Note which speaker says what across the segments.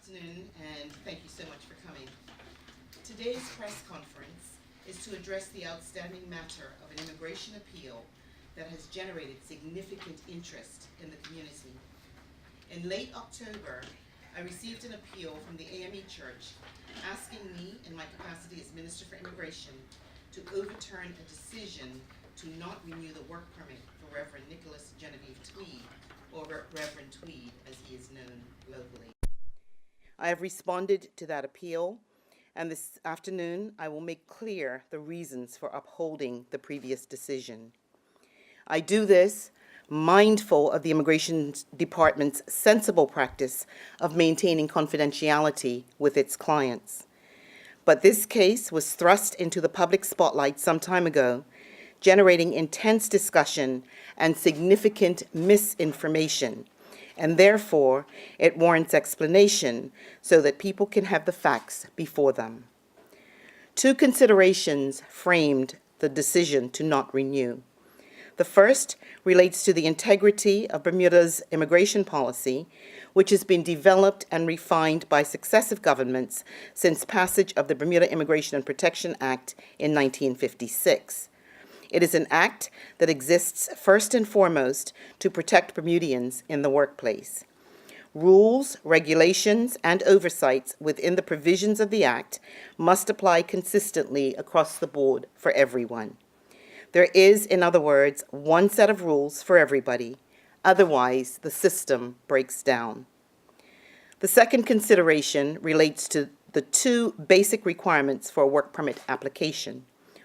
Speaker 1: afternoon, and thank you so much for coming. Today's press conference is to address the outstanding matter of an immigration appeal that has generated significant interest in the community. In late October, I received an appeal from the AME Church asking me, in my capacity as Minister for Immigration, to overturn a decision to not renew the work permit for Reverend Nicholas Genevieve Tweed, or Reverend Tweed as he is known locally. I have responded to that appeal, and this afternoon I will make clear the reasons for upholding the previous decision. I do this mindful of the Immigration Department's sensible practice of maintaining confidentiality with its clients. But this case was thrust into the public spotlight some time ago, generating intense discussion and significant misinformation, and therefore it warrants explanation so that people can have the facts before them. Two considerations framed the decision to not renew. The first relates to the integrity of Bermuda's immigration policy, which has been developed and refined by successive governments since passage of the Bermuda Immigration and Protection Act in 1956. It is an act that exists first and foremost to protect Bermudians in the workplace. Rules, regulations, and oversights within the provisions of the act must apply consistently across the board for everyone. There is, in other words, one set of rules for everybody. Otherwise, the system breaks down. The second consideration relates to the two basic requirements for a work permit application.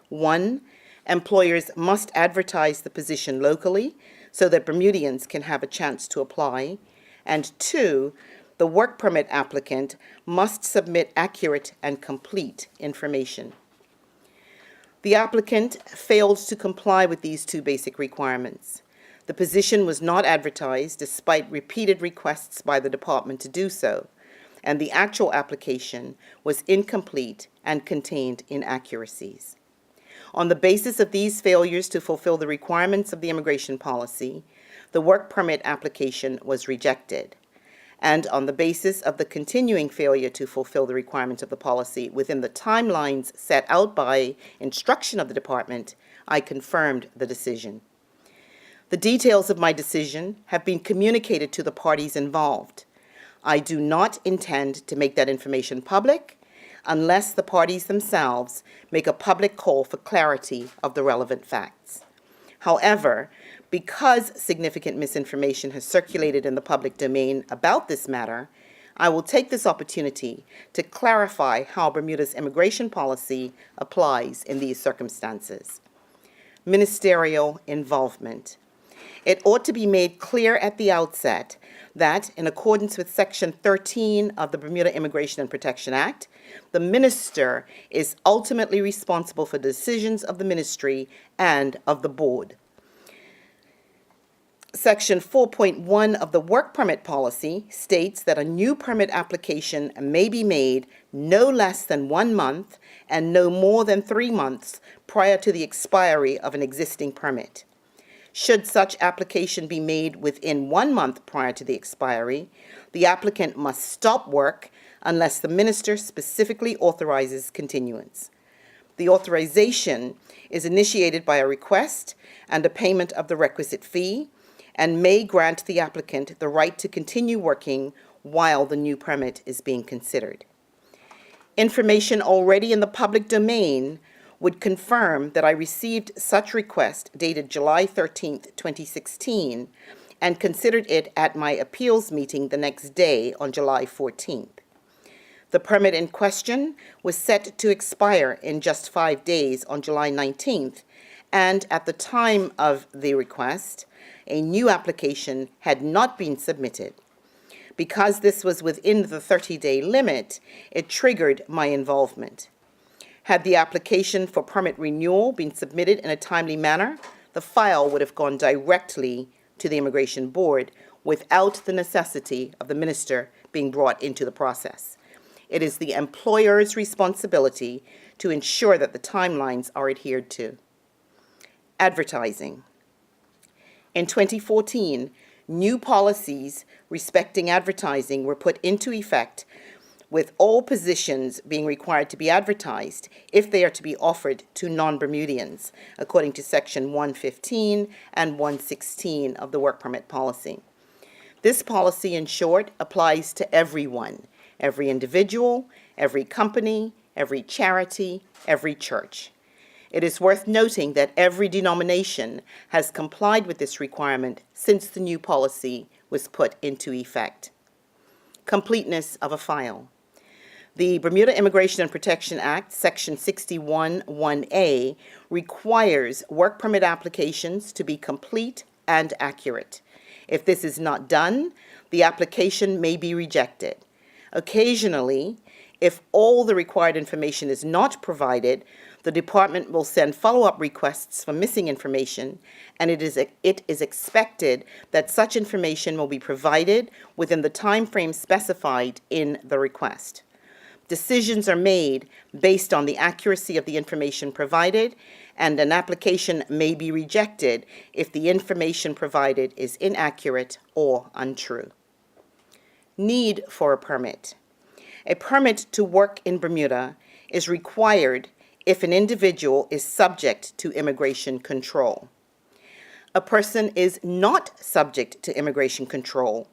Speaker 1: One, employers must advertise the position locally so that Bermudians can have a chance to apply. And two, the work permit applicant must submit accurate and complete information. The applicant failed to comply with these two basic requirements. The position was not advertised despite repeated requests by the department to do so, and the actual application was incomplete and contained inaccuracies. On the basis of these failures to fulfill the requirements of the immigration policy, the work permit application was rejected. And on the basis of the continuing failure to fulfill the requirements of the policy within the timelines set out by instruction of the department, I confirmed the decision. The details of my decision have been communicated to the parties involved. I do not intend to make that information public unless the parties themselves make a public call for clarity of the relevant facts. However, because significant misinformation has circulated in the public domain about this matter, I will take this opportunity to clarify how Bermuda's immigration policy applies in these circumstances. Ministerial involvement. It ought to be made clear at the outset that, in accordance with Section 13 of the Bermuda Immigration and Protection Act, the minister is ultimately responsible for decisions of the ministry and of the board. Section 4.1 of the work permit policy states that a new permit application may be made no less than 1 month and no more than 3 months prior to the expiry of an existing permit. Should such application be made within 1 month prior to the expiry, the applicant must stop work unless the minister specifically authorizes continuance. The authorization is initiated by a request and a payment of the requisite fee, and may grant the applicant the right to continue working while the new permit is being considered. Information already in the public domain would confirm that I received such request dated July 13, 2016, and considered it at my appeals meeting the next day on July 14th. The permit in question was set to expire in just 5 days on July 19th, and at the time of the request, a new application had not been submitted. Because this was within the 30-day limit, it triggered my involvement. Had the application for permit renewal been submitted in a timely manner, the file would have gone directly to the Immigration Board without the necessity of the minister being brought into the process. It is the employer's responsibility to ensure that the timelines are adhered to. Advertising. In 2014, new policies respecting advertising were put into effect, with all positions being required to be advertised if they are to be offered to non-Bermudians, according to Section 115 and 116 of the Work Permit Policy. This policy, in short, applies to everyone, every individual, every company, every charity, every church. It is worth noting that every denomination has complied with this requirement since the new policy was put into effect. Completeness of a file. The Bermuda Immigration and Protection Act, Section 61(1)(a), requires work permit applications to be complete and accurate. If this is not done, the application may be rejected. Occasionally, if all the required information is not provided, the department will send follow-up requests for missing information, and it is expected that such information will be provided within the time frame specified in the request. Decisions are made based on the accuracy of the information provided, and an application may be rejected if the information provided is inaccurate or untrue. Need for a permit. A permit to work in Bermuda is required if an individual is subject to immigration control. A person is not subject to immigration control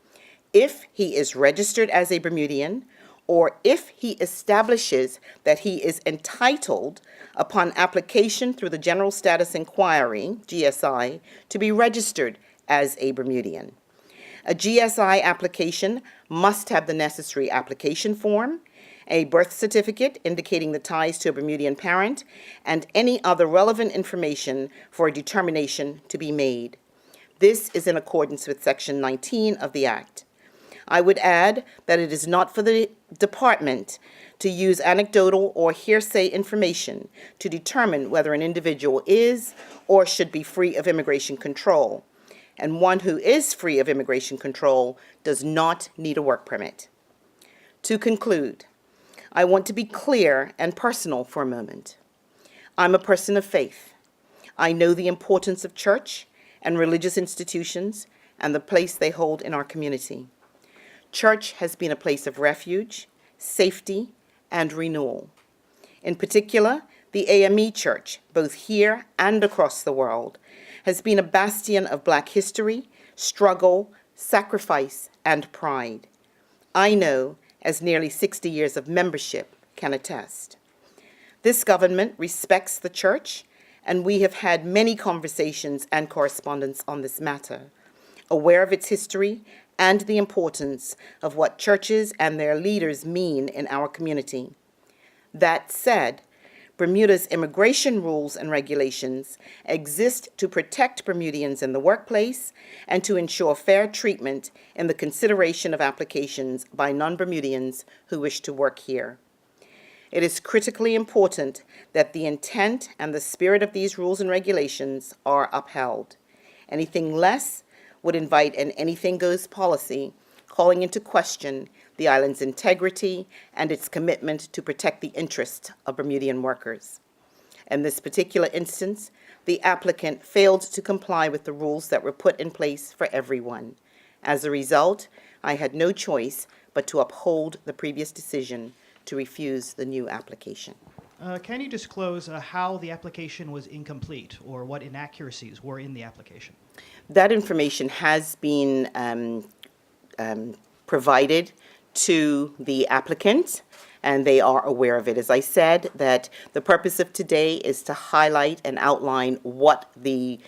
Speaker 1: if he is registered as a Bermudian, or if he establishes that he is entitled, upon application through the General Status Inquiry, GSI, to be registered as a Bermudian. A GSI application must have the necessary application form, a birth certificate indicating the ties to a Bermudian parent, and any other relevant information for a determination to be made. This is in accordance with Section 19 of the Act. I would add that it is not for the department to use anecdotal or hearsay information to determine whether an individual is or should be free of immigration control, and one who is free of immigration control does not need a work permit. To conclude, I want to be clear and personal for a moment. I'm a person of faith. I know the importance of church and religious institutions and the place they hold in our community. Church has been a place of refuge, safety, and renewal. In particular, the AME Church, both here and across the world, has been a bastion of Black history, struggle, sacrifice, and pride. I know, as nearly 60 years of membership can attest. This government respects the church, and we have had many conversations and correspondence on this matter, aware of its history and the importance of what churches and their leaders mean in our community. That said, Bermuda's immigration rules and regulations exist to protect Bermudians in the workplace and to ensure fair treatment in the consideration of applications by non-Bermudians who wish to work here. It is critically important that the intent and the spirit of these rules and regulations are upheld. Anything less would invite an anything-goes policy, calling into question the island's integrity and its commitment to protect the interests of Bermudian workers. In this particular instance, the applicant failed to comply with the rules that were put in place for everyone. As a result, I had no choice but to uphold the previous decision to refuse the new application.
Speaker 2: Can you disclose how the application was incomplete or what inaccuracies were in the application?
Speaker 1: That information has been provided to the applicant, and they are aware of it. As I said, that the purpose of today is to highlight and outline what the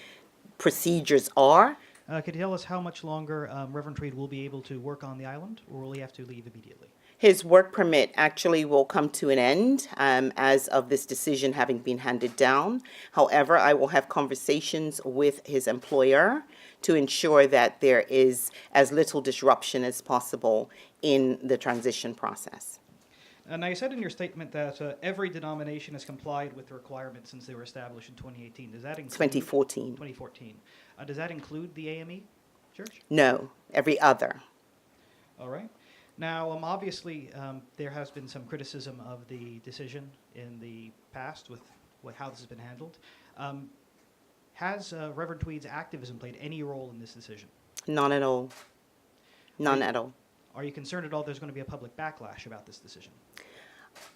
Speaker 1: procedures are.
Speaker 2: Could you tell us how much longer Reverend Tweed will be able to work on the island, or will he have to leave immediately?
Speaker 1: His work permit actually will come to an end as of this decision having been handed down. However, I will have conversations with his employer to ensure that there is as little disruption as possible in the transition process.
Speaker 2: Now, you said in your statement that every denomination has complied with the requirements since they were established in 2018. Does that include
Speaker 1: 2014.
Speaker 2: 2014. Does that include the AME Church?
Speaker 1: No, every other.
Speaker 2: All right. Now, obviously, there has been some criticism of the decision in the past with how this has been handled. Has Reverend Tweed's activism played any role in this decision?
Speaker 3: None at all. None at all.
Speaker 2: Are you concerned at all there's going to be a public backlash about this decision?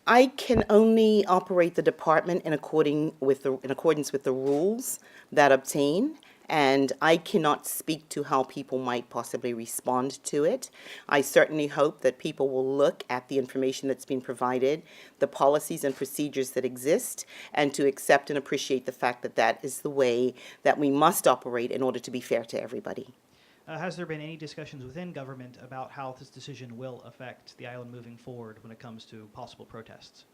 Speaker 3: I can only operate the department in accordance with the rules that obtain, and I cannot speak to how people might possibly respond to it. I certainly hope that people will look at the information that's been provided, the policies and procedures that exist, and to accept and appreciate the fact that that is the way that we must operate in order to be fair to everybody.
Speaker 2: Has there been any discussions within government about how this decision will affect the island moving forward when it comes to possible protests?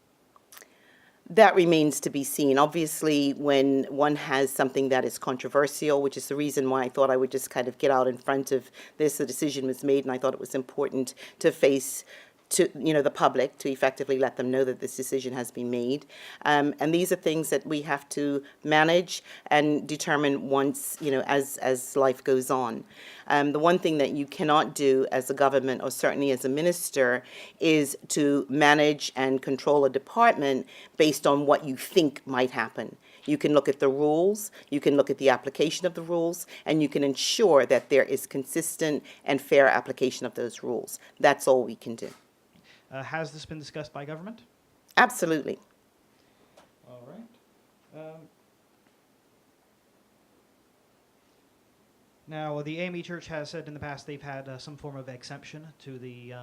Speaker 3: That remains to be seen. Obviously, when one has something that is controversial, which is the reason why I thought I would just kind of get out in front of this, the decision was made, and I thought it was important to face the public, to effectively let them know that this decision has been made. And these are things that we have to manage and determine once, as life goes on. The one thing that you cannot do as a government, or certainly as a minister, is to manage and control a department based on what you think might happen. You can look at the rules, you can look at the application of the rules, and you can ensure that there is consistent and fair application of those rules. That's all we can do.
Speaker 2: Has this been discussed by government?
Speaker 3: Absolutely.
Speaker 2: All right. Now, the AME Church has said in the past they've had some form of exemption to the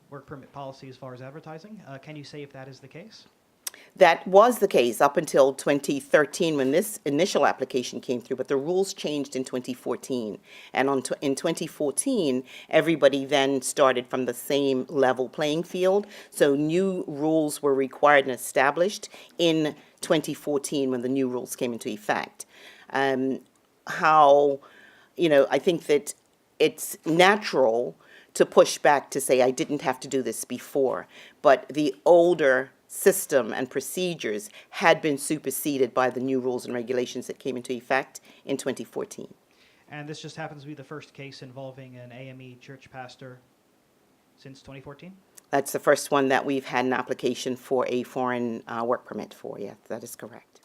Speaker 2: work permit policy as far as advertising. Can you say if that is the case?
Speaker 3: That was the case up until 2013 when this initial application came through, but the rules changed in 2014. And in 2014, everybody then started from the same level playing field. So new rules were required and established in 2014 when the new rules came into effect. I think that it's natural to push back to say, I didn't have to do this before, but the older system and procedures had been superseded by the new rules and regulations that came into effect in 2014.
Speaker 2: And this just happens to be the first case involving an AME church pastor since 2014?
Speaker 3: That's the first one that we've had an application for a foreign work permit for, yes, that is correct.